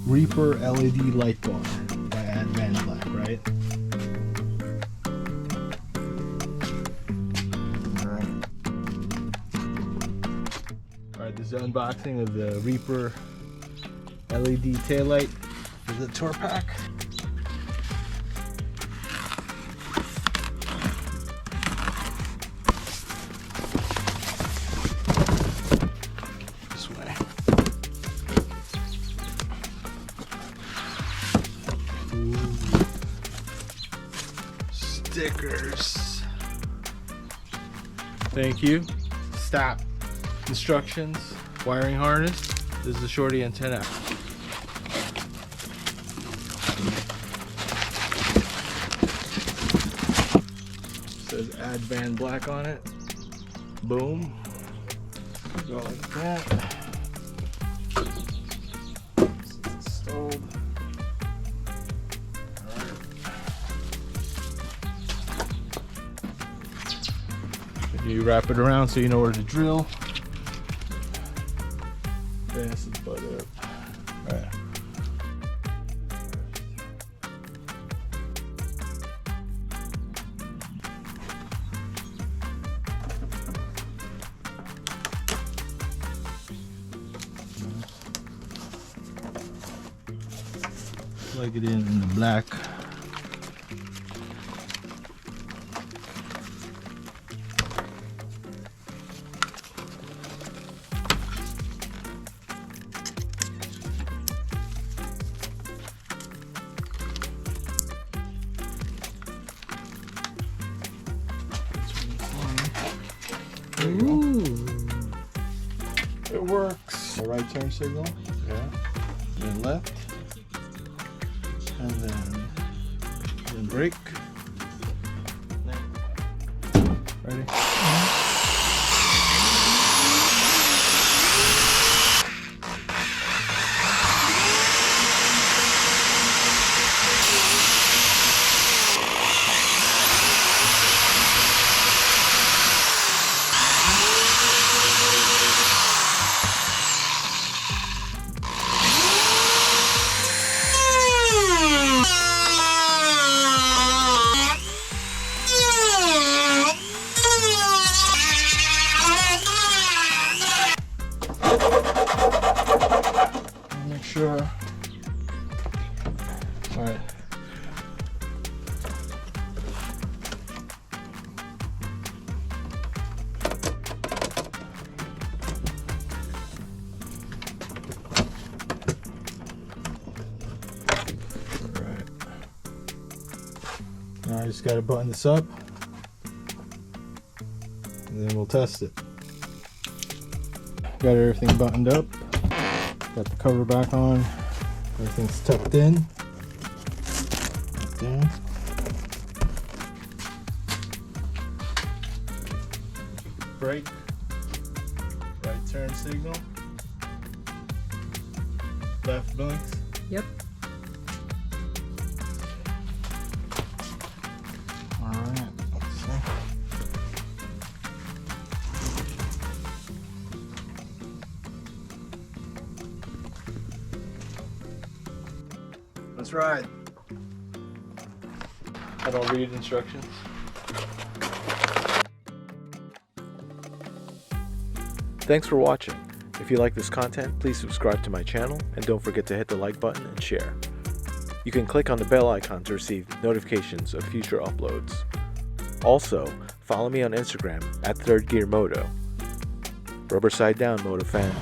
Reaper LED light bar by Advanblack, right? Alright, this is the unboxing of the Reaper LED taillight for the tour pack. This way. Ooh. Stickers. Thank you. Stop. Instructions. Wiring harness. This is the shorty antenna. Says Advanblack on it. Boom. Go like that. It's installed. Alright. You wrap it around so you know where to drill. This is butt up. Alright. Plug it in the black. Ooh, it works. The right turn signal, yeah. Then left, and then brake. Ready? Make sure. All right. Now I just got to button this up, and then we'll test it. Got everything buttoned up. Got the cover back on. Everything's tucked in. Right there. Brake. Right turn signal. Left blinks. Yep. Alright, let's see. Let's ride. I don't read instructions. Thanks for watching. If you like this content, please subscribe to my channel and don't forget to hit the like button and share. You can click on the bell icon to receive notifications of future uploads. Also, follow me on Instagram at 3rd Gear Moto. Rubber side down, Moto fan.